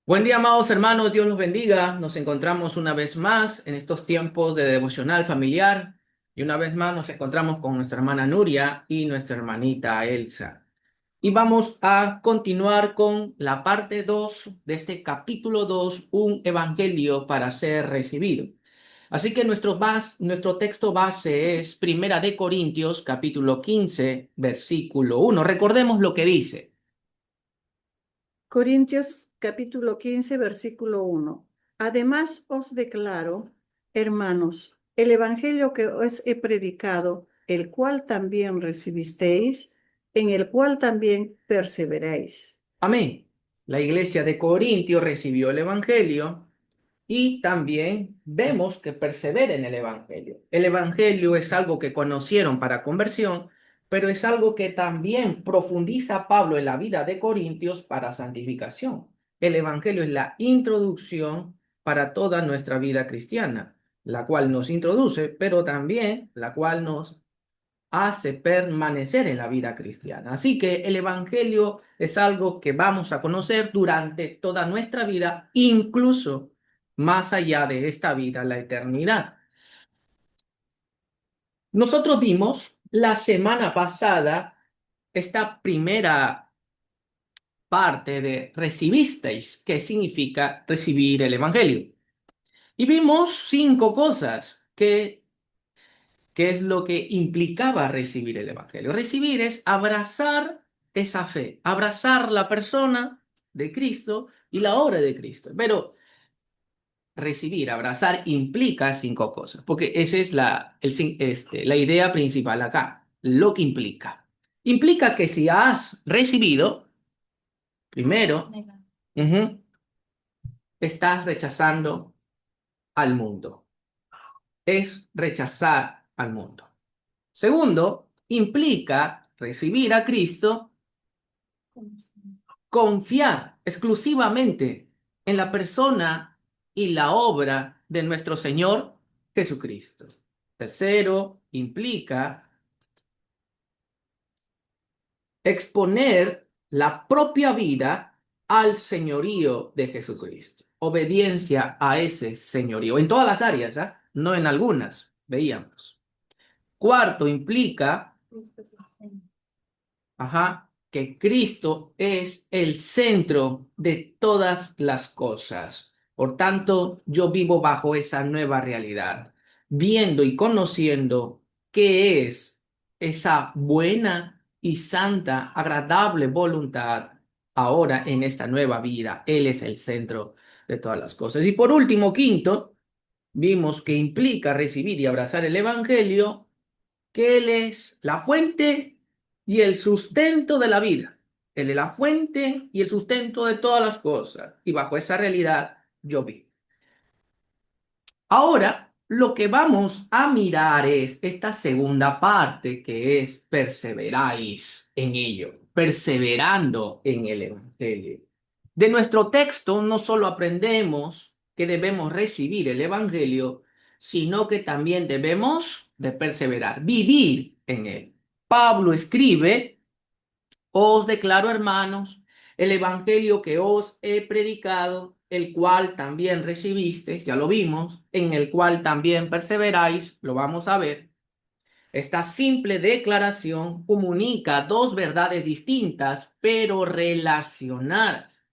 Buen día, amados hermanos, Dios los bendiga. Nos encontramos una vez más en estos tiempos de devocional familiar y una vez más nos encontramos con nuestra hermana Nuria y nuestra hermanita Elsa. Y vamos a continuar con la parte 2 de este capítulo 2, un evangelio para ser recibido. Así que nuestro texto base es Primera de Corintios, capítulo 15, versículo 1. Recordemos lo que dice. Corintios capítulo 15, versículo 1. Además os declaro, hermanos, el evangelio que os he predicado, el cual también recibisteis, en el cual también perseveráis. Amén. La iglesia de Corintio recibió el evangelio y también vemos que persevera en el evangelio. El evangelio es algo que conocieron para conversión, pero es algo que también profundiza Pablo en la vida de Corintios para santificación. El evangelio es la introducción para toda nuestra vida cristiana, la cual nos introduce, pero también la cual nos hace permanecer en la vida cristiana. Así que el Evangelio es algo que vamos a conocer durante toda nuestra vida, incluso más allá de esta vida, la eternidad. Nosotros vimos la semana pasada esta primera parte de recibisteis, que significa recibir el Evangelio. Y vimos cinco cosas que ¿qué es lo que implicaba recibir el Evangelio? Recibir es abrazar esa fe, abrazar la persona de Cristo y la obra de Cristo. Pero recibir, abrazar implica cinco cosas, porque esa es la idea principal acá, lo que implica. Implica que si has recibido, primero, ujú, estás rechazando al mundo. Es rechazar al mundo. Segundo, implica recibir a Cristo, confiar exclusivamente en la persona y la obra de nuestro Señor Jesucristo. Tercero, implica exponer la propia vida al señorío de Jesucristo. Obediencia a ese señorío, en todas las áreas, ¿ah? No en algunas, veíamos. Cuarto, implica que Cristo es el centro de todas las cosas. Por tanto, yo vivo bajo esa nueva realidad, viendo y conociendo qué es esa buena y santa, agradable voluntad ahora en esta nueva vida. Él es el centro de todas las cosas. Y por último, quinto, vimos que implica recibir y abrazar el Evangelio, que Él es la fuente y el sustento de la vida. Él es la fuente y el sustento de todas las cosas. Y bajo esa realidad yo vivo. Ahora, lo que vamos a mirar es esta segunda parte que es perseveráis en ello, perseverando en el Evangelio. De nuestro texto no solo aprendemos que debemos recibir el Evangelio, sino que también debemos de perseverar, vivir en él. Pablo escribe: os declaro, hermanos, el evangelio que os he predicado, el cual también recibisteis, ya lo vimos, en el cual también perseveráis, lo vamos a ver. Esta simple declaración comunica dos verdades distintas, pero relacionadas.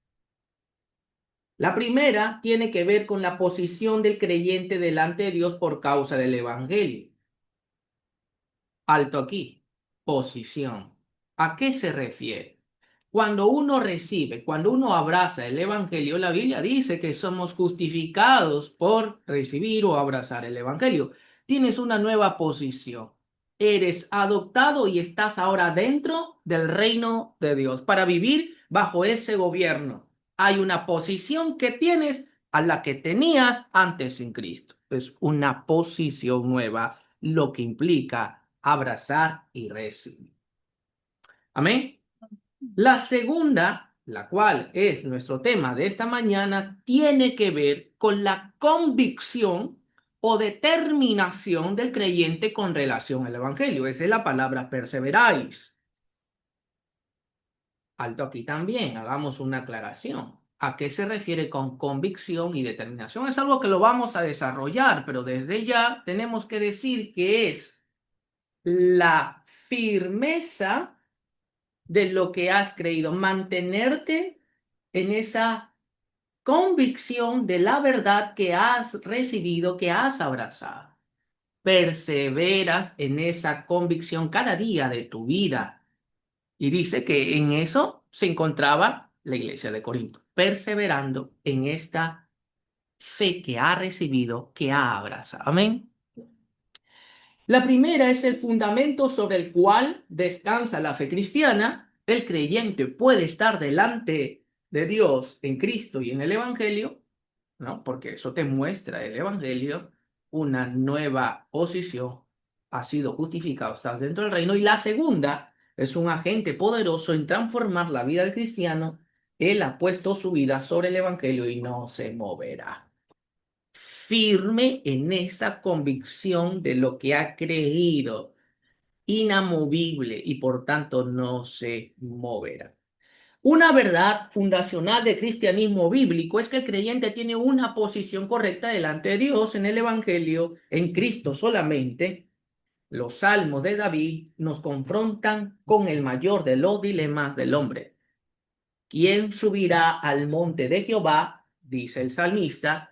La primera tiene que ver con la posición del creyente delante de Dios por causa del evangelio. Alto aquí. Posición. ¿A qué se refiere? Cuando uno recibe, cuando uno abraza el Evangelio, la Biblia dice que somos justificados por recibir o abrazar el Evangelio. Tienes una nueva posición. Eres adoptado y estás ahora dentro del reino de Dios para vivir bajo ese gobierno. Hay una posición que tienes a la que tenías antes sin Cristo. Es una posición nueva, lo que implica abrazar y recibir. Amén. La segunda, la cual es nuestro tema de esta mañana, tiene que ver con la convicción o determinación del creyente con relación al Evangelio. Esa es la palabra perseveráis. Alto aquí también, hagamos una aclaración. ¿A qué se refiere con convicción y determinación? Es algo que lo vamos a desarrollar, pero desde ya tenemos que decir que es la firmeza de lo que has creído, mantenerte en esa convicción de la verdad que has recibido, que has abrazado. Perseveras en esa convicción cada día de tu vida. Y dice que en eso se encontraba la iglesia de Corinto, perseverando en esta fe que ha recibido, que ha abrazado. Amén. La primera es el fundamento sobre el cual descansa la fe cristiana. El creyente puede estar delante de Dios en Cristo y en el Evangelio, ¿no? Porque eso te muestra el Evangelio, una nueva posición, ha sido justificado, estás dentro del reino. Y la segunda es un agente poderoso en transformar la vida del cristiano. Él ha puesto su vida sobre el Evangelio y no se moverá. Firme en esa convicción de lo que ha creído, inamovible y por tanto no se moverá. Una verdad fundacional del cristianismo bíblico es que el creyente tiene una posición correcta delante de Dios en el Evangelio, en Cristo solamente. Los salmos de David nos confrontan con el mayor de los dilemas del hombre. ¿Quién subirá al monte de Jehová? Dice el salmista.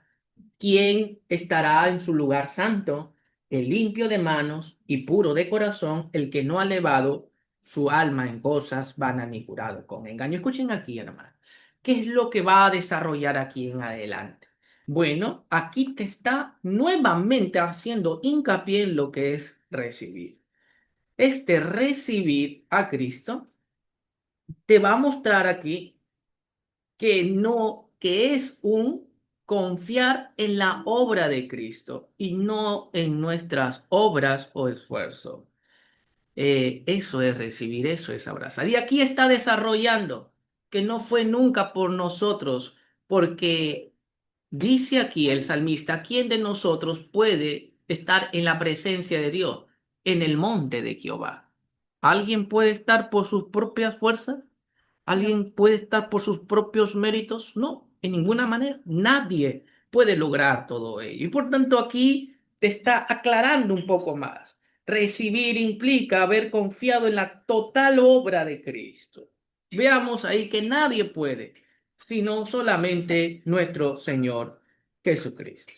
¿Quién estará en su lugar santo? El limpio de manos y puro de corazón, el que no ha elevado su alma en cosas vanas ni jurado con engaño. Escuchen aquí, hermano. ¿Qué es lo que va a desarrollar aquí en adelante? Bueno, aquí te está nuevamente haciendo hincapié en lo que es recibir. Este recibir a Cristo te va a mostrar aquí que no, que es un confiar en la obra de Cristo y no en nuestras obras o esfuerzo. Eso es recibir, eso es abrazar. Y aquí está desarrollando que no fue nunca por nosotros, porque dice aquí el salmista, ¿quién de nosotros puede estar en la presencia de Dios, en el monte de Jehová? ¿Alguien puede estar por sus propias fuerzas? No. ¿Alguien puede estar por sus propios méritos? No, en ninguna manera. Nadie puede lograr todo ello. Y por tanto aquí te está aclarando un poco más. Recibir implica haber confiado en la total obra de Cristo. Veamos ahí que nadie puede, sino solamente nuestro Señor Jesucristo.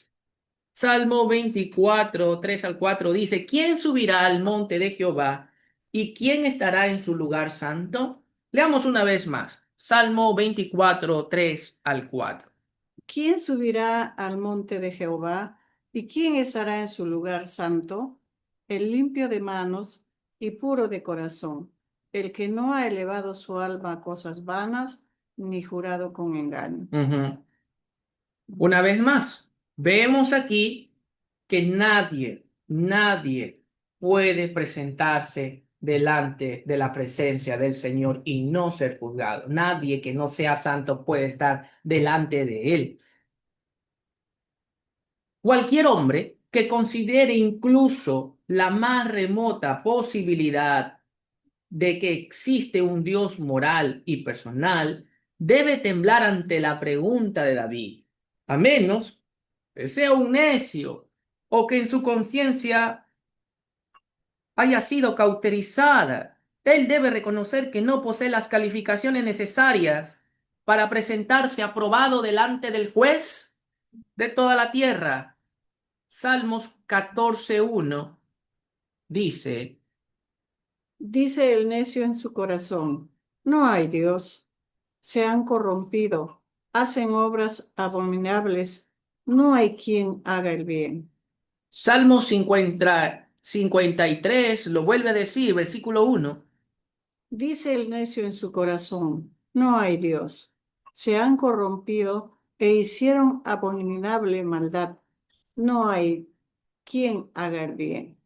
Salmo 24, 3 al 4 dice, ¿quién subirá al monte de Jehová y quién estará en su lugar santo? Leamos una vez más. Salmo 24, 3 al 4. ¿Quién subirá al monte de Jehová y quién estará en su lugar santo? El limpio de manos y puro de corazón, el que no ha elevado su alma a cosas vanas ni jurado con engaño. Ujú. Una vez más, vemos aquí que nadie puede presentarse delante de la presencia del Señor y no ser juzgado. Nadie que no sea santo puede estar delante de Él. Cualquier hombre que considere incluso la más remota posibilidad de que existe un Dios moral y personal debe temblar ante la pregunta de David, a menos que sea un necio o que en su conciencia haya sido cauterizada. Él debe reconocer que no posee las calificaciones necesarias para presentarse aprobado delante del juez de toda la tierra. Salmos 14:1 dice, Dice el necio en su corazón, no hay Dios, se han corrompido, hacen obras abominables, no hay quien haga el bien. Salmos 53 lo vuelve a decir, versículo 1. Dice el necio en su corazón, no hay Dios, se han corrompido e hicieron abominable maldad, no hay quien haga el bien.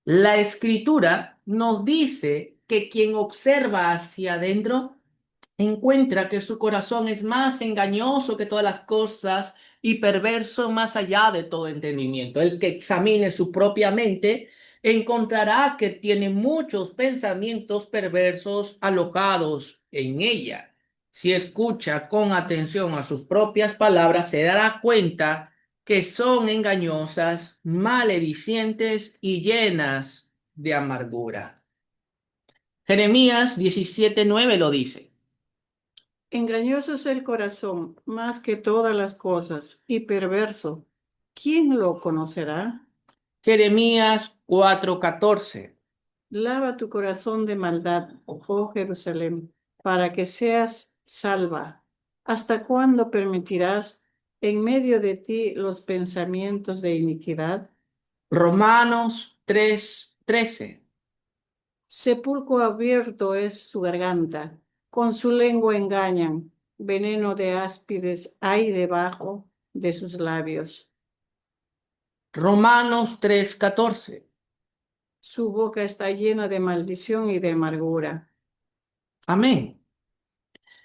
La escritura nos dice que quien observa hacia adentro encuentra que su corazón es más engañoso que todas las cosas y perverso más allá de todo entendimiento. El que examine su propia mente encontrará que tiene muchos pensamientos perversos alojados en ella. Si escucha con atención a sus propias palabras, se dará cuenta que son engañosas, maledicientes y llenas de amargura. Jeremías 17:9 lo dice. Engañoso es el corazón más que todas las cosas y perverso. ¿Quién lo conocerá? Jeremías 4:14. Lava tu corazón de maldad, oh Jerusalén, para que seas salva. ¿Hasta cuándo permitirás en medio de ti los pensamientos de iniquidad? Romanos 3:13. Sepulcro abierto es su garganta, con su lengua engañan, veneno de áspides hay debajo de sus labios. Romanos 3:14. Su boca está llena de maldición y de amargura. Amén.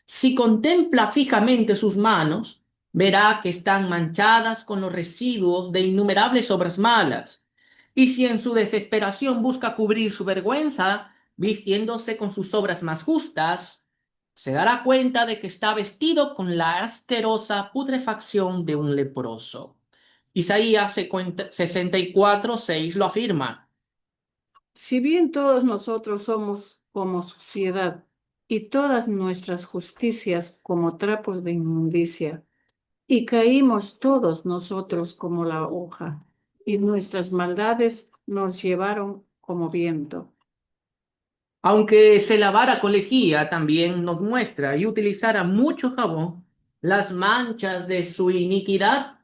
Si contempla fijamente sus manos, verá que están manchadas con los residuos de innumerables obras malas. Y si en su desesperación busca cubrir su vergüenza, vistiéndose con sus obras más justas, se dará cuenta de que está vestido con la asquerosa putrefacción de un leproso. Isaías 64:6 lo afirma. Si bien todos nosotros somos como suciedad y todas nuestras justicias como trapos de inmundicia, y caímos todos nosotros como la hoja, y nuestras maldades nos llevaron como viento. Aunque se lavara con lejía, también nos muestra y utilizara mucho jabón, las manchas de su iniquidad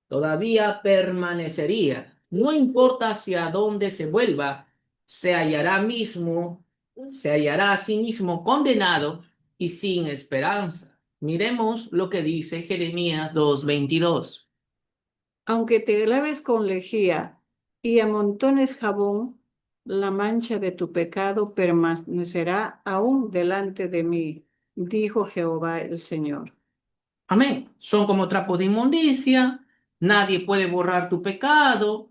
todavía permanecería. No importa hacia dónde se vuelva, se hallará a sí mismo condenado y sin esperanza. Miremos lo que dice Jeremías 2:22. Aunque te laves con lejía y amontones jabón, la mancha de tu pecado permanecerá aún delante de mí, dijo Jehová el Señor. Amén. Son como trapos de inmundicia, nadie puede borrar tu pecado.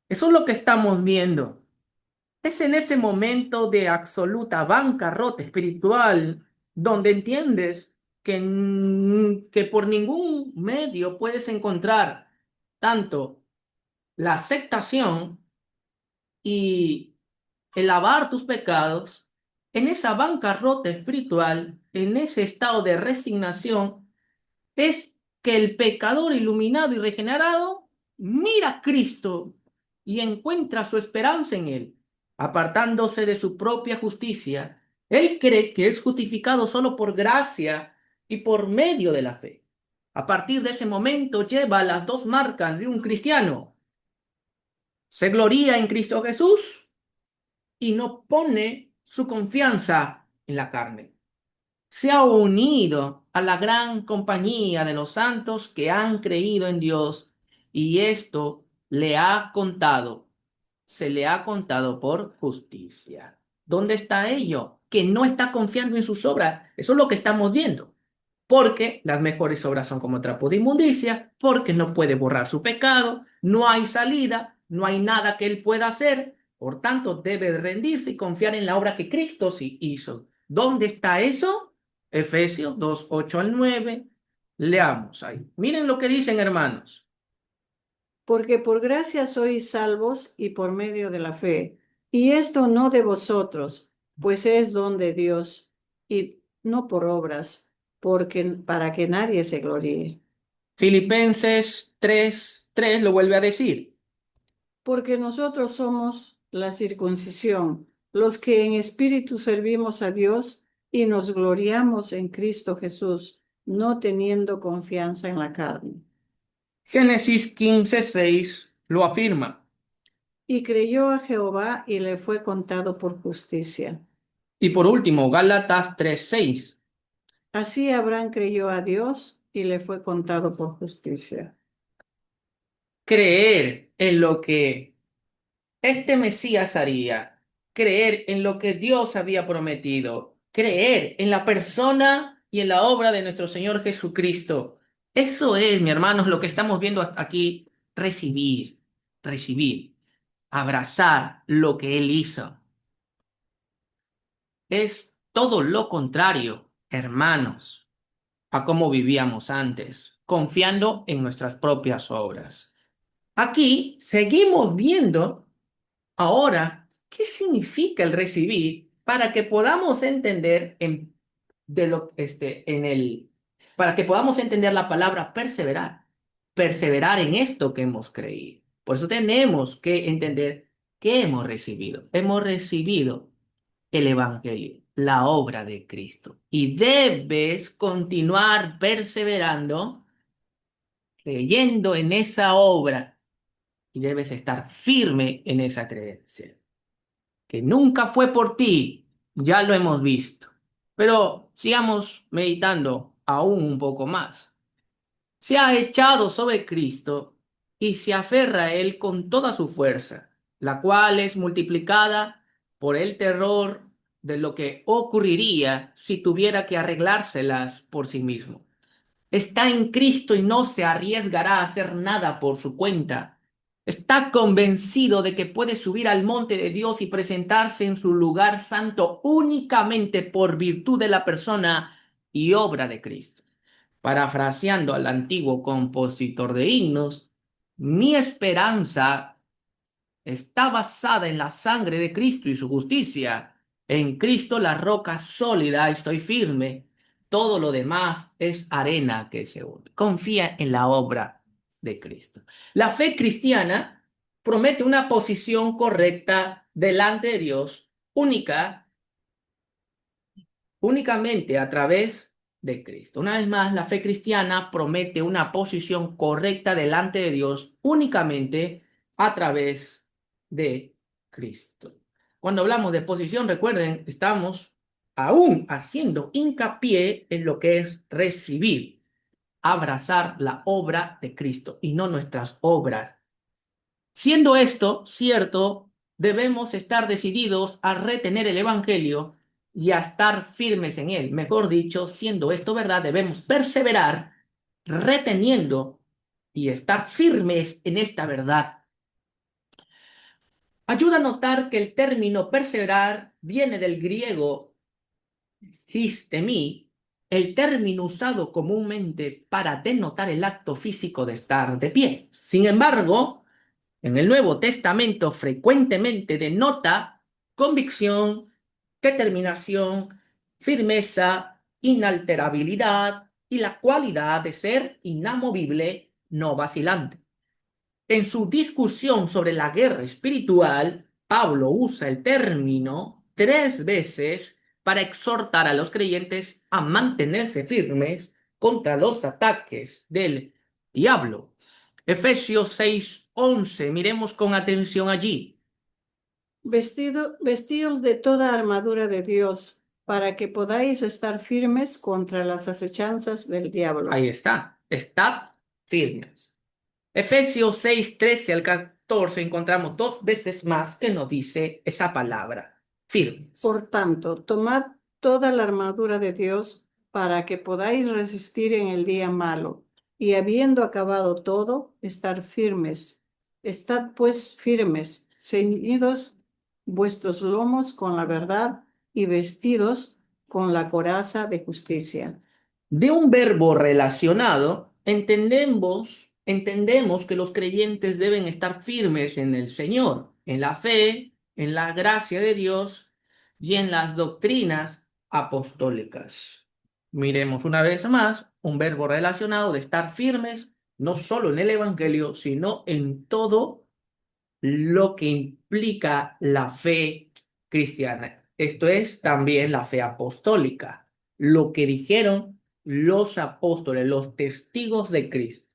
Eso es lo que estamos viendo. Es en ese momento de absoluta bancarrota espiritual donde entiendes que por ningún medio puedes encontrar tanto la aceptación y el lavar tus pecados. En esa bancarrota espiritual, en ese estado de resignación, es que el pecador iluminado y regenerado mira a Cristo y encuentra su esperanza en Él, apartándose de su propia justicia. Él cree que es justificado solo por gracia y por medio de la fe. A partir de ese momento lleva las dos marcas de un cristiano. Se gloría en Cristo Jesús y no pone su confianza en la carne. Se ha unido a la gran compañía de los santos que han creído en Dios y esto se le ha contado por justicia. ¿Dónde está ello? Que no está confiando en sus obras. Eso es lo que estamos viendo. Porque las mejores obras son como trapo de inmundicia, porque no puede borrar su pecado, no hay salida, no hay nada que él pueda hacer. Por tanto, debe rendirse y confiar en la obra que Cristo sí hizo. ¿Dónde está eso? Efesios 2:8 al 9. Leamos ahí. Miren lo que dicen, hermanos. Porque por gracia sois salvos y por medio de la fe. Y esto no de vosotros, pues es don de Dios, y no por obras, porque para que nadie se gloríe. Filipenses 3:3 lo vuelve a decir. Porque nosotros somos la circuncisión, los que en espíritu servimos a Dios y nos gloriamos en Cristo Jesús, no teniendo confianza en la carne. Génesis 15:6 lo afirma. Y creyó a Jehová y le fue contado por justicia. Y por último, Gálatas 3:6. Así Abraham creyó a Dios y le fue contado por justicia. Creer en lo que este Mesías haría, creer en lo que Dios había prometido, creer en la persona y en la obra de nuestro Señor Jesucristo. Eso es, mi hermanos, lo que estamos viendo hasta aquí, recibir, abrazar lo que Él hizo. Es todo lo contrario. hermanos, a cómo vivíamos antes, confiando en nuestras propias obras. Aquí seguimos viendo ahora qué significa el recibir para que podamos entender para que podamos entender la palabra perseverar, perseverar en esto que hemos creído. Por eso tenemos que entender qué hemos recibido. Hemos recibido el Evangelio, la obra de Cristo. Y debes continuar perseverando, creyendo en esa obra y debes estar firme en esa creencia. Que nunca fue por ti, ya lo hemos visto. Pero sigamos meditando aún un poco más. Se ha echado sobre Cristo y se aferra a Él con toda su fuerza, la cual es multiplicada por el terror de lo que ocurriría si tuviera que arreglárselas por sí mismo. Está en Cristo y no se arriesgará a hacer nada por su cuenta. Está convencido de que puede subir al monte de Dios y presentarse en su lugar santo únicamente por virtud de la persona y obra de Cristo. Parafraseando al antiguo compositor de himnos, mi esperanza está basada en la sangre de Cristo y su justicia. En Cristo la roca sólida estoy firme. Todo lo demás es arena que se hunde. Confía en la obra de Cristo. La fe cristiana promete una posición correcta delante de Dios, únicamente a través de Cristo. Una vez más, la fe cristiana promete una posición correcta delante de Dios únicamente a través de Cristo. Cuando hablamos de posición, recuerden, estamos aún haciendo hincapié en lo que es recibir, abrazar la obra de Cristo y no nuestras obras. Siendo esto cierto, debemos estar decididos a retener el Evangelio y a estar firmes en él. Mejor dicho, siendo esto verdad, debemos perseverar reteniendo y estar firmes en esta verdad. Ayuda a notar que el término perseverar viene del griego histemi, el término usado comúnmente para denotar el acto físico de estar de pie. Sin embargo, en el Nuevo Testamento frecuentemente denota convicción, determinación, firmeza, inalterabilidad y la cualidad de ser inamovible, no vacilante. En su discusión sobre la guerra espiritual, Pablo usa el término 3 veces para exhortar a los creyentes a mantenerse firmes contra los ataques del diablo. Efesios 6:11, miremos con atención allí. Vestíos de toda armadura de Dios, para que podáis estar firmes contra las acechanzas del diablo. Ahí está, estad firmes. Efesios 6:13 al 14 encontramos 2 veces más que nos dice esa palabra, firmes. Por tanto, tomad toda la armadura de Dios para que podáis resistir en el día malo, y habiendo acabado todo, estar firmes. Estad pues firmes, ceñidos vuestros lomos con la verdad y vestidos con la coraza de justicia. De un verbo relacionado, entendemos que los creyentes deben estar firmes en el Señor, en la fe, en la gracia de Dios y en las doctrinas apostólicas. Miremos una vez más un verbo relacionado de estar firmes, no solo en el Evangelio, sino en todo lo que implica la fe cristiana. Esto es también la fe apostólica, lo que dijeron los apóstoles, los testigos de Cristo.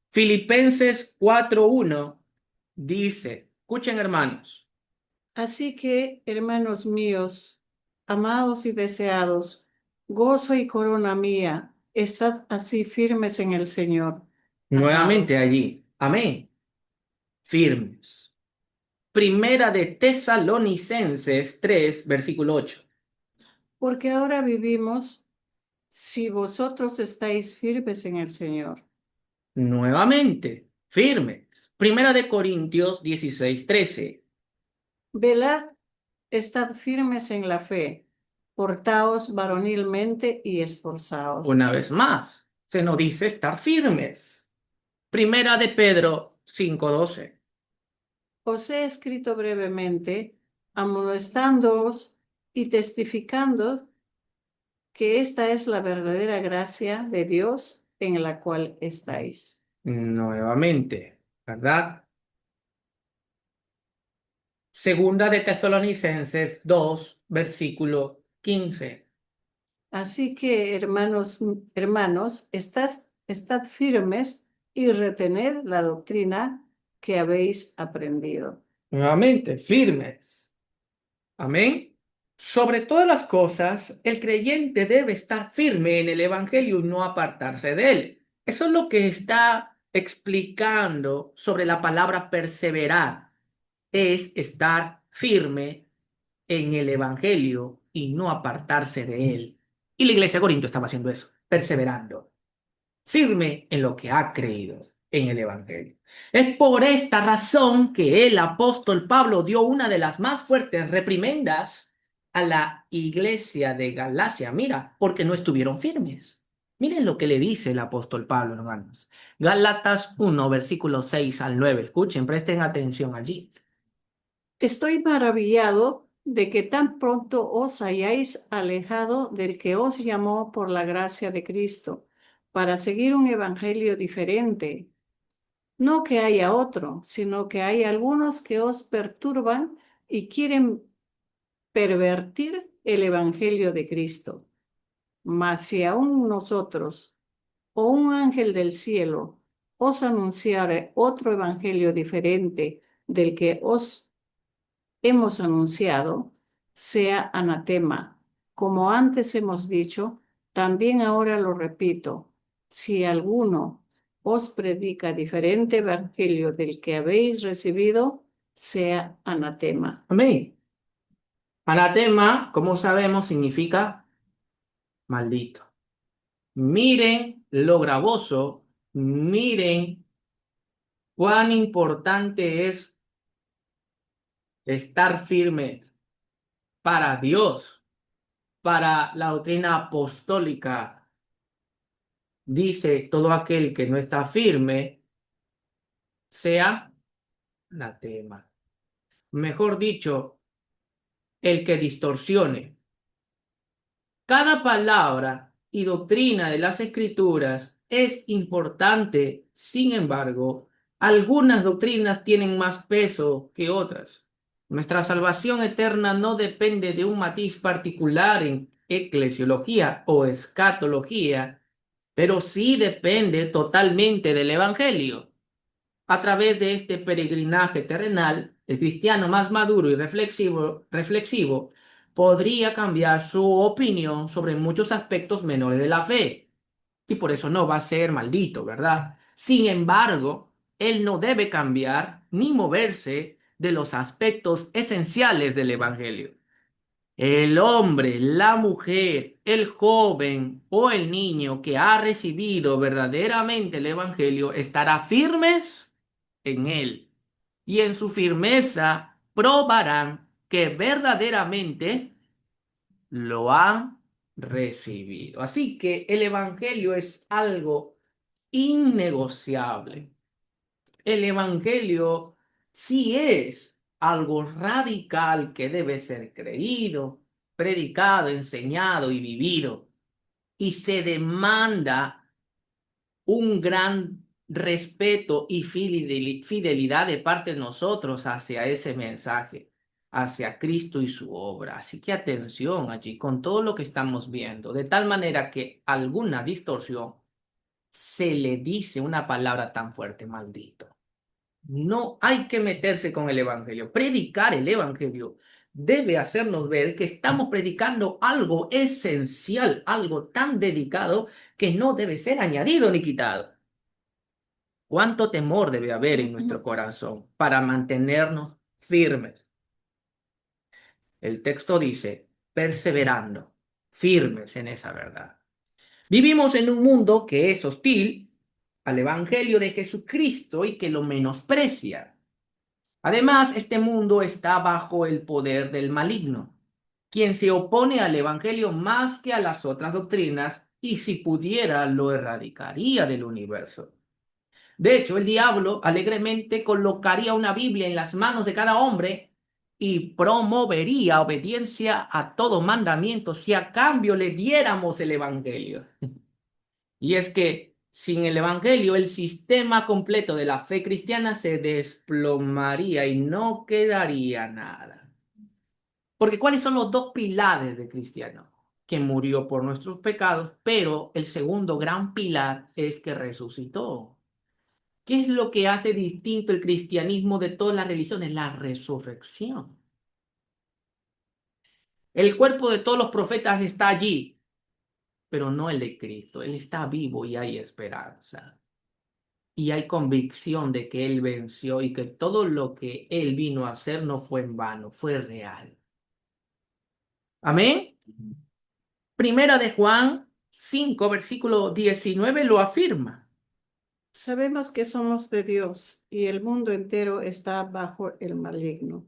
Filipenses 4:1 dice, escuchen hermanos, Así que, hermanos míos, amados y deseados, gozo y corona mía, estad así firmes en el Señor. nuevamente Amados, allí, amén, firmes. Primera de Tesalonicenses 3, versículo 8. porque ahora vivimos si vosotros estáis firmes en el Señor. Nuevamente, firmes. Primera de Corintios 16:13. Velad, estad firmes en la fe, portaos varonilmente y esforzaos. Una vez más, se nos dice estar firmes. Primera de Pedro 5:12. Os he escrito brevemente, amonestándoos y testificando que esta es la verdadera gracia de Dios en la cual estáis. Nuevamente, ¿verdad? Segunda de Tesalonicenses 2, versículo 15. Así que, hermanos, estad firmes y retened la doctrina que habéis aprendido. Nuevamente, firmes. Amén. Sobre todas las cosas, el creyente debe estar firme en el Evangelio y no apartarse de él. Eso es lo que está explicando sobre la palabra perseverar. Es estar firme en el Evangelio y no apartarse de él. Y la iglesia de Corinto estaba haciendo eso, perseverando, firme en lo que ha creído en el Evangelio. Es por esta razón que el apóstol Pablo dio una de las más fuertes reprimendas a la iglesia de Galacia. Mira, porque no estuvieron firmes. Miren lo que le dice el apóstol Pablo, hermanos. Gálatas 1, versículos 6 al 9. Escuchen, presten atención allí. Estoy maravillado de que tan pronto os hayáis alejado del que os llamó por la gracia de Cristo para seguir un evangelio diferente. No que haya otro, sino que hay algunos que os perturban y quieren pervertir el evangelio de Cristo. Mas si aún nosotros o un ángel del cielo os anunciare otro evangelio diferente del que os hemos anunciado, sea anatema. Como antes hemos dicho, también ahora lo repito, si alguno os predica diferente evangelio del que habéis recibido, sea anatema. Amén. Anatema, como sabemos, significa maldito. Miren lo gravoso, miren cuán importante es estar firmes para Dios, para la doctrina apostólica. Dice, todo aquel que no está firme sea anatema. Mejor dicho, el que distorsione. Cada palabra y doctrina de las Escrituras es importante, sin embargo, algunas doctrinas tienen más peso que otras. Nuestra salvación eterna no depende de un matiz particular en eclesiología o escatología, pero sí depende totalmente del Evangelio. A través de este peregrinaje terrenal, el cristiano más maduro y reflexivo podría cambiar su opinión sobre muchos aspectos menores de la fe. Y por eso no va a ser maldito, ¿verdad? Sin embargo, él no debe cambiar ni moverse de los aspectos esenciales del Evangelio. El hombre, la mujer, el joven o el niño que ha recibido verdaderamente el Evangelio estará firmes en él. Y en su firmeza probarán que verdaderamente lo han recibido. Así que el Evangelio es algo innegociable. El Evangelio sí es algo radical que debe ser creído, predicado, enseñado y vivido. Y se demanda un gran respeto y fidelidad de parte de nosotros hacia ese mensaje, hacia Cristo y su obra. Así que atención allí con todo lo que estamos viendo, de tal manera que alguna distorsión se le dice una palabra tan fuerte, maldito. No hay que meterse con el Evangelio. Predicar el Evangelio debe hacernos ver que estamos predicando algo esencial, algo tan dedicado que no debe ser añadido ni quitado. ¿Cuánto temor debe haber en nuestro corazón para mantenernos firmes? El texto dice, perseverando, firmes en esa verdad. Vivimos en un mundo que es hostil al Evangelio de Jesucristo y que lo menosprecia. Además, este mundo está bajo el poder del maligno. quien se opone al Evangelio más que a las otras doctrinas, y si pudiera lo erradicaría del universo. De hecho, el diablo alegremente colocaría una Biblia en las manos de cada hombre y promovería obediencia a todo mandamiento si a cambio le diéramos el Evangelio. Y es que sin el Evangelio el sistema completo de la fe cristiana se desplomaría y no quedaría nada. Porque ¿cuáles son los dos pilares del cristiano? Que murió por nuestros pecados, pero el segundo gran pilar es que resucitó. ¿Qué es lo que hace distinto el cristianismo de todas las religiones? La resurrección. El cuerpo de todos los profetas está allí, pero no el de Cristo. Él está vivo y hay esperanza. Y hay convicción de que Él venció y que todo lo que Él vino a hacer no fue en vano, fue real. Amén. Primera de Juan 5, versículo 19 lo afirma. Sabemos que somos de Dios y el mundo entero está bajo el maligno.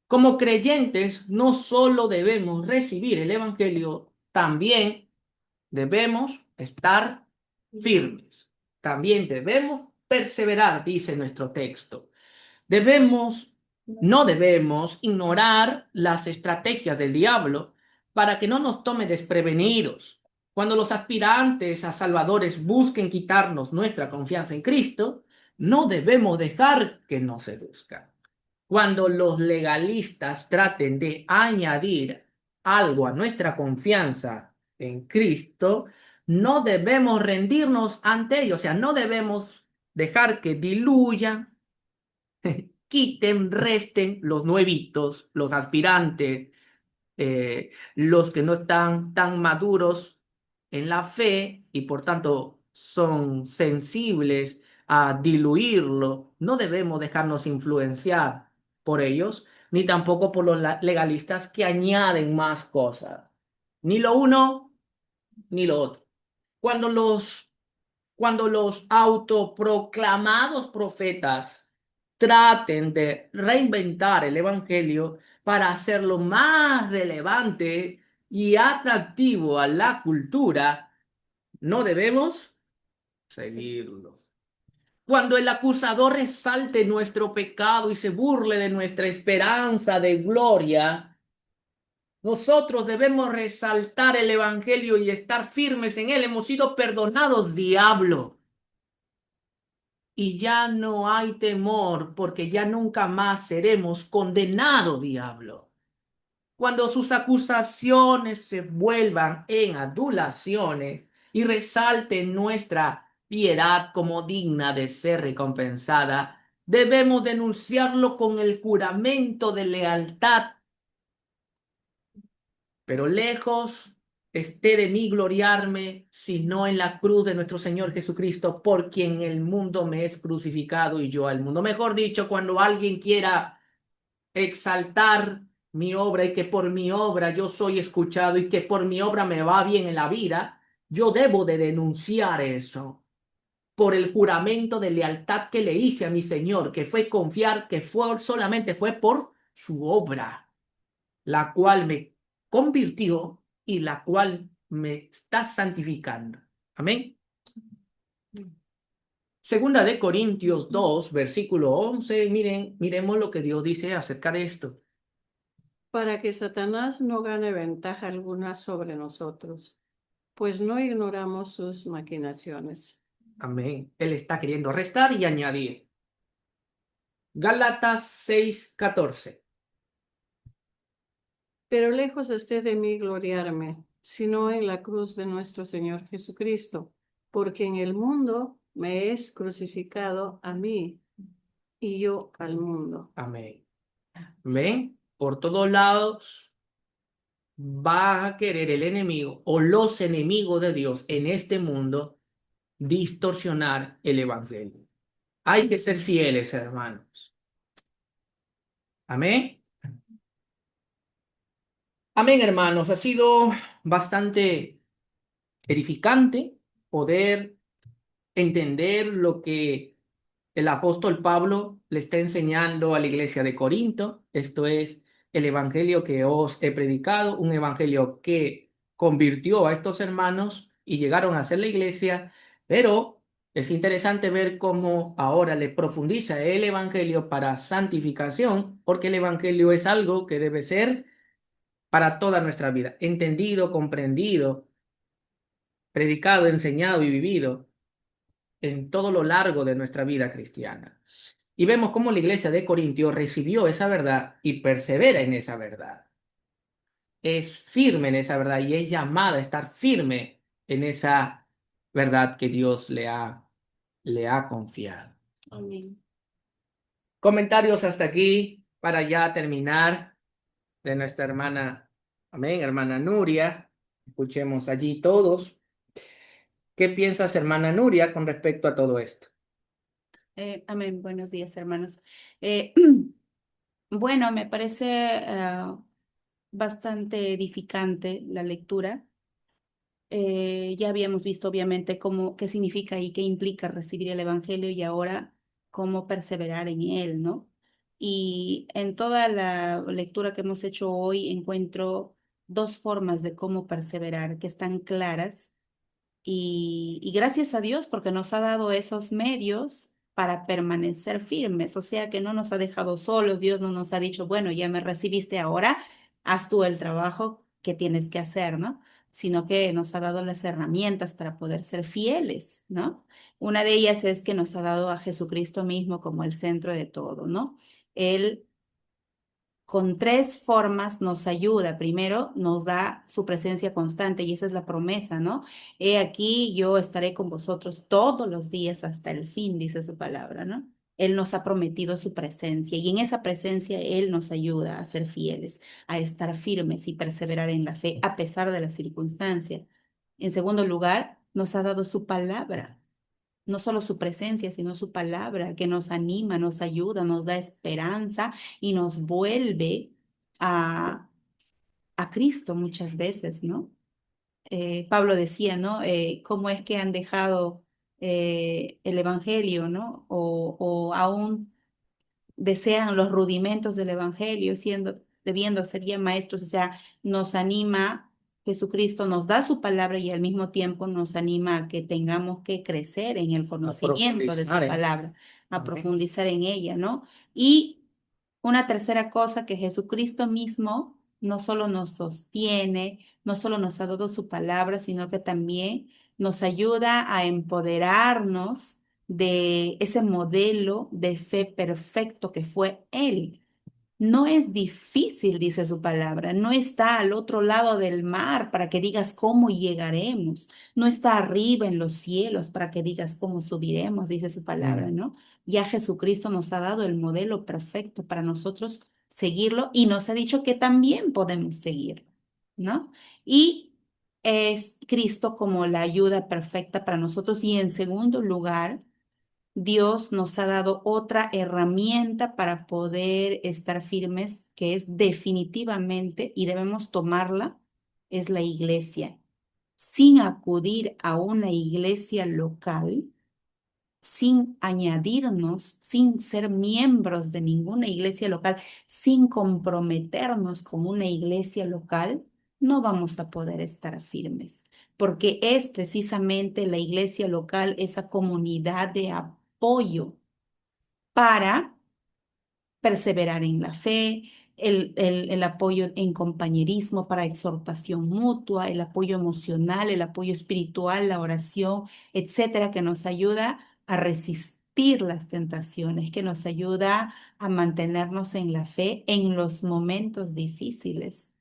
Como creyentes, no solo debemos recibir el Evangelio, también debemos estar firmes. También debemos perseverar, dice nuestro texto. Debemos, no debemos ignorar las estrategias del diablo para que no nos tome desprevenidos. Cuando los aspirantes a salvadores busquen quitarnos nuestra confianza en Cristo, no debemos dejar que nos seduzcan. Cuando los legalistas traten de añadir algo a nuestra confianza en Cristo, no debemos rendirnos ante ellos, o sea, no debemos dejar que diluyan, quiten, resten los nuevitos, los aspirantes, los que no están tan maduros en la fe y por tanto son sensibles a diluirlo. No debemos dejarnos influenciar por ellos, ni tampoco por los legalistas que añaden más cosas. Ni lo uno, ni lo otro. Cuando los cuando los autoproclamados profetas traten de reinventar el Evangelio para hacerlo más relevante y atractivo a la cultura, no debemos seguirlo. Cuando el acusador resalte nuestro pecado y se burle de nuestra esperanza de gloria, nosotros debemos resaltar el Evangelio y estar firmes en él. Hemos sido perdonados, diablo. Y ya no hay temor porque ya nunca más seremos condenados, diablo. Cuando sus acusaciones se vuelvan en adulaciones y resalten nuestra piedad como digna de ser recompensada, debemos denunciarlo con el juramento de lealtad. Pero lejos esté de mí gloriarme, sino en la cruz de nuestro Señor Jesucristo, por quien el mundo me es crucificado y yo al mundo. Mejor dicho, cuando alguien quiera exaltar mi obra y que por mi obra yo soy escuchado y que por mi obra me va bien en la vida, yo debo de denunciar eso por el juramento de lealtad que le hice a mi Señor, que fue confiar que solamente fue por su obra la cual me convirtió y la cual me está santificando. Amén. Segunda de Corintios 2, versículo 11. Miren, miremos lo que Dios dice acerca de esto. Para que Satanás no gane ventaja alguna sobre nosotros, pues no ignoramos sus maquinaciones. Amén. Él está queriendo restar y añadir. Gálatas 6:14. Pero lejos esté de mí gloriarme, sino en la cruz de nuestro Señor Jesucristo, porque en el mundo me es crucificado a mí y yo al mundo. Amén. Ven, por todos lados va a querer el enemigo o los enemigos de Dios en este mundo distorsionar el evangelio. Hay que ser fieles, hermanos. Amén. Amén, hermanos. Ha sido bastante edificante poder entender lo que el apóstol Pablo le está enseñando a la iglesia de Corinto. Esto es el evangelio que os he predicado, un evangelio que convirtió a estos hermanos y llegaron a ser la iglesia, pero es interesante ver cómo ahora le profundiza el evangelio para santificación, porque el evangelio es algo que debe ser para toda nuestra vida, entendido, comprendido, predicado, enseñado y vivido en todo lo largo de nuestra vida cristiana. Y vemos cómo la iglesia de Corintio recibió esa verdad y persevera en esa verdad. Es firme en esa verdad y es llamada a estar firme en esa verdad que Dios le ha confiado. Amén. Comentarios hasta aquí para ya terminar de nuestra hermana, amén, hermana Nuria. Escuchemos allí todos. ¿Qué piensas, hermana Nuria, con respecto a todo esto? Amén. Buenos días, hermanos. Eh, bueno, me parece bastante edificante la lectura. Ya habíamos visto, obviamente, qué significa y qué implica recibir el Evangelio y ahora cómo perseverar en él, ¿no? Y en toda la lectura que hemos hecho hoy encuentro dos formas de cómo perseverar que están claras y gracias a Dios porque nos ha dado esos medios para permanecer firmes, o sea que no nos ha dejado solos, Dios no nos ha dicho, bueno, ya me recibiste ahora, haz tú el trabajo que tienes que hacer, ¿no? Sino que nos ha dado las herramientas para poder ser fieles, ¿no? Una de ellas es que nos ha dado a Jesucristo mismo como el centro de todo, ¿no? Él con tres formas nos ayuda. Primero, nos da su presencia constante y esa es la promesa, ¿no? He aquí, yo estaré con vosotros todos los días hasta el fin, dice su palabra, ¿no? Él nos ha prometido su presencia y en esa presencia Él nos ayuda a ser fieles, a estar firmes y perseverar en la fe a pesar de la circunstancia. En segundo lugar, nos ha dado su palabra, no solo su presencia, sino su palabra que nos anima, nos ayuda, nos da esperanza y nos vuelve a, a Cristo muchas veces, ¿no? Pablo decía, ¿no? ¿Cómo es que han dejado el Evangelio, ¿no? O aún desean los rudimentos del Evangelio, debiendo ser ya maestros, o sea, nos anima, Jesucristo nos da su palabra y al mismo tiempo nos anima a que tengamos que crecer en el A conocimiento de profundizar, su ¿eh? palabra, a Amén. profundizar en ella, ¿no? Y una tercera cosa, que Jesucristo mismo no solo nos sostiene, no solo nos ha dado su palabra, sino que también nos ayuda a empoderarnos de ese modelo de fe perfecto que fue Él. No es difícil, dice su palabra, no está al otro lado del mar para que digas cómo llegaremos, no está arriba en los cielos para que digas cómo subiremos, dice su palabra, Mm. ¿no? Ya Jesucristo nos ha dado el modelo perfecto para nosotros seguirlo y nos ha dicho que también podemos seguirlo, ¿no? Y es Cristo como la ayuda perfecta para nosotros y en segundo lugar, Dios nos ha dado otra herramienta para poder estar firmes, que es definitivamente, y debemos tomarla, es la iglesia. Sin acudir a una iglesia local, sin añadirnos, sin ser miembros de ninguna iglesia local, sin comprometernos con una iglesia local, no vamos a poder estar firmes, porque es precisamente la iglesia local esa comunidad de apoyo para perseverar en la fe, el apoyo en compañerismo para exhortación mutua, el apoyo emocional, el apoyo espiritual, la oración, etcétera, que nos ayuda a resistir las tentaciones, que nos ayuda a mantenernos en la fe en los momentos difíciles.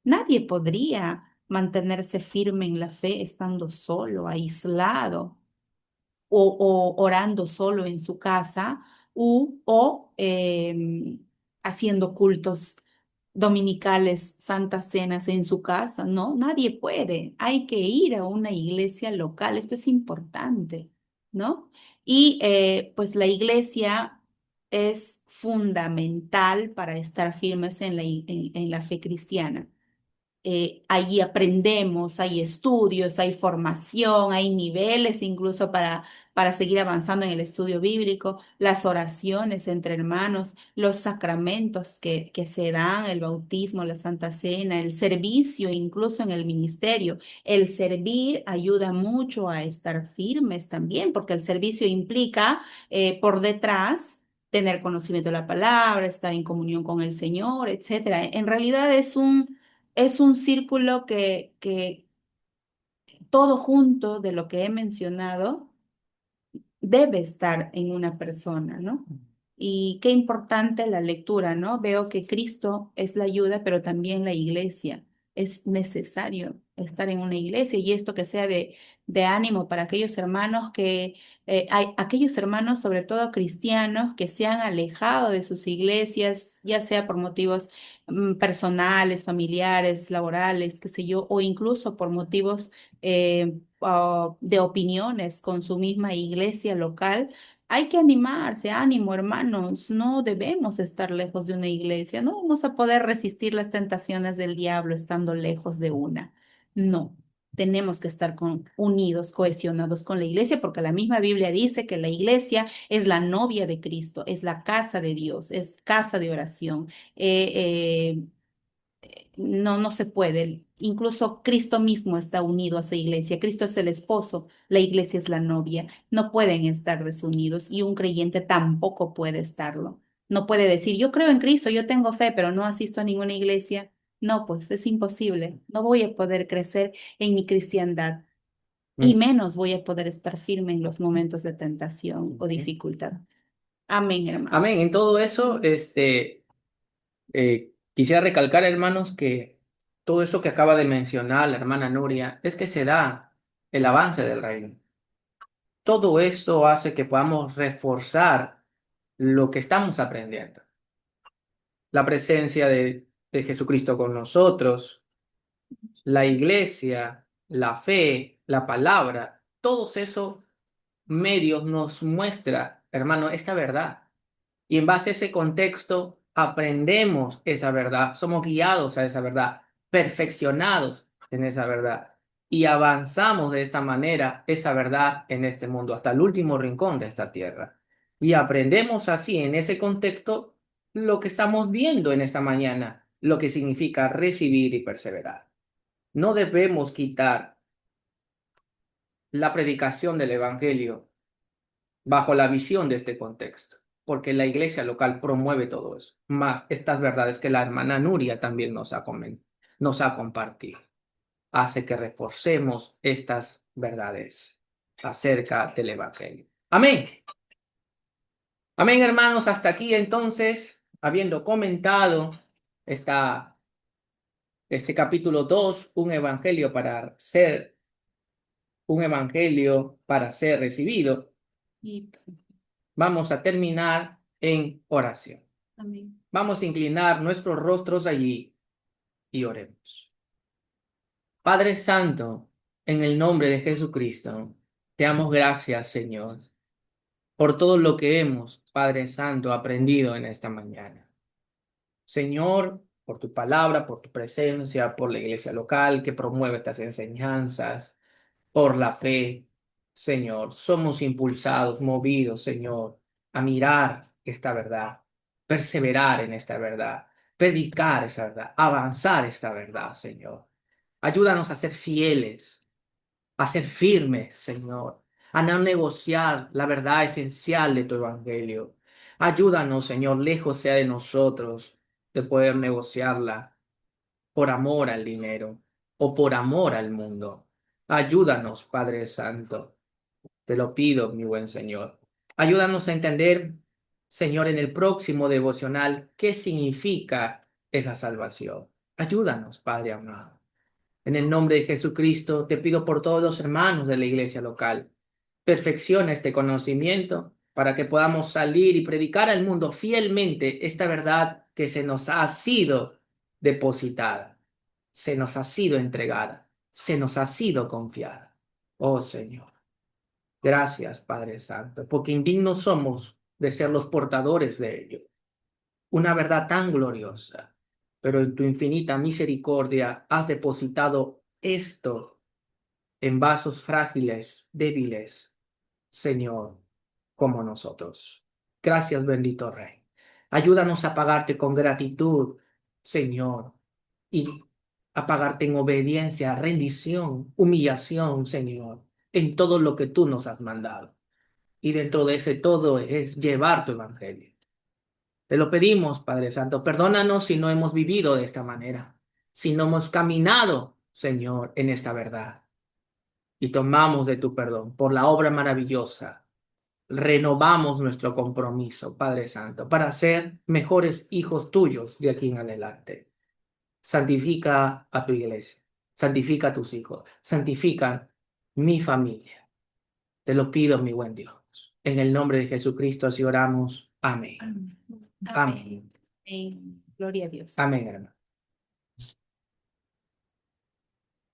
Nadie podría mantenerse firme en la fe estando solo, aislado o orando solo en su casa o haciendo cultos dominicales, santas cenas en su casa. No, nadie puede. Hay que ir a una iglesia local. Esto es importante, ¿no? Y pues la iglesia es fundamental para estar firmes en la fe cristiana. Allí aprendemos, hay estudios, hay formación, hay niveles incluso para seguir avanzando en el estudio bíblico, las oraciones entre hermanos, los sacramentos que se dan, el bautismo, la Santa Cena, el servicio, incluso en el ministerio. El servir ayuda mucho a estar firmes también, porque el servicio implica por detrás tener conocimiento de la palabra, estar en comunión con el Señor, etcétera. En realidad es un círculo que todo junto de lo que he mencionado debe estar en una persona, ¿no? Y qué importante la lectura, ¿no? Veo que Cristo es la ayuda, pero también la iglesia. Es necesario estar en una iglesia y esto que sea de ánimo para aquellos hermanos hay aquellos hermanos, sobre todo cristianos, que se han alejado de sus iglesias, ya sea por motivos personales, familiares, laborales, qué sé yo, o incluso por motivos de opiniones con su misma iglesia local. Hay que animarse, ánimo, hermanos, no debemos estar lejos de una iglesia, no vamos a poder resistir las tentaciones del diablo estando lejos de una. No, tenemos que estar unidos, cohesionados con la iglesia, porque la misma Biblia dice que la iglesia es la novia de Cristo, es la casa de Dios, es casa de oración. No, no se puede. Incluso Cristo mismo está unido a esa iglesia. Cristo es el esposo, la iglesia es la novia. No pueden estar desunidos y un creyente tampoco puede estarlo. No puede decir, yo creo en Cristo, yo tengo fe, pero no asisto a ninguna iglesia. No, pues es imposible. No voy a poder crecer en mi cristiandad y Mm. menos voy a poder estar firme en los momentos de tentación o dificultad. Amén, Amén. En hermanos. todo eso, quisiera recalcar, hermanos, que todo eso que acaba de mencionar la hermana Nuria es que se da el avance del reino. Todo esto hace que podamos reforzar lo que estamos aprendiendo. La presencia de Jesucristo con nosotros, la iglesia, la fe, la palabra, todos esos medios nos muestra, hermano, esta verdad. Y en base a ese contexto, aprendemos esa verdad, somos guiados a esa verdad, perfeccionados en esa verdad. Y avanzamos de esta manera esa verdad en este mundo, hasta el último rincón de esta tierra. Y aprendemos así, en ese contexto, lo que estamos viendo en esta mañana, lo que significa recibir y perseverar. No debemos quitar la predicación del Evangelio bajo la visión de este contexto, porque la iglesia local promueve todo eso, más estas verdades que la hermana Nuria también nos ha compartido. Hace que reforcemos estas verdades acerca del Evangelio. Amén. Amén, hermanos. Hasta aquí entonces, habiendo comentado esta, este capítulo 2, un evangelio para ser recibido, Y, vamos a terminar en oración. amén. Vamos a inclinar nuestros rostros allí y oremos. Padre Santo, en el nombre de Jesucristo, te damos gracias, Señor, por todo lo que hemos, Padre Santo, aprendido en esta mañana. Señor, por tu palabra, por tu presencia, por la iglesia local que promueve estas enseñanzas, por la fe, Señor, somos impulsados, movidos, Señor, a mirar esta verdad, perseverar en esta verdad, predicar esa verdad, avanzar esta verdad, Señor. Ayúdanos a ser fieles, a ser firmes, Señor, a no negociar la verdad esencial de tu evangelio. Ayúdanos, Señor, lejos sea de nosotros de poder negociarla por amor al dinero o por amor al mundo. Ayúdanos, Padre Santo. Te lo pido, mi buen Señor. Ayúdanos a entender, Señor, en el próximo devocional, qué significa esa salvación. Ayúdanos, Padre amado. En el nombre de Jesucristo, te pido por todos los hermanos de la iglesia local. Perfecciona este conocimiento para que podamos salir y predicar al mundo fielmente esta verdad que se nos ha sido depositada, se nos ha sido entregada, se nos ha sido confiada. Oh Señor, gracias Padre Santo, porque indignos somos de ser los portadores de ello. Una verdad tan gloriosa. pero en tu infinita misericordia has depositado esto en vasos frágiles, débiles, Señor, como nosotros. Gracias, bendito Rey. Ayúdanos a pagarte con gratitud, Señor, y a pagarte en obediencia, rendición, humillación, Señor, en todo lo que tú nos has mandado. Y dentro de ese todo es llevar tu evangelio. Te lo pedimos, Padre Santo, perdónanos si no hemos vivido de esta manera, si no hemos caminado, Señor, en esta verdad. Y tomamos de tu perdón por la obra maravillosa. Renovamos nuestro compromiso, Padre Santo, para ser mejores hijos tuyos de aquí en adelante. Santifica a tu iglesia, santifica a tus hijos, santifica mi familia. Te lo pido, mi buen Dios. En el nombre de Jesucristo así oramos. Amén. Amén. Amén. Amén. Gloria a Dios. Amén, hermano.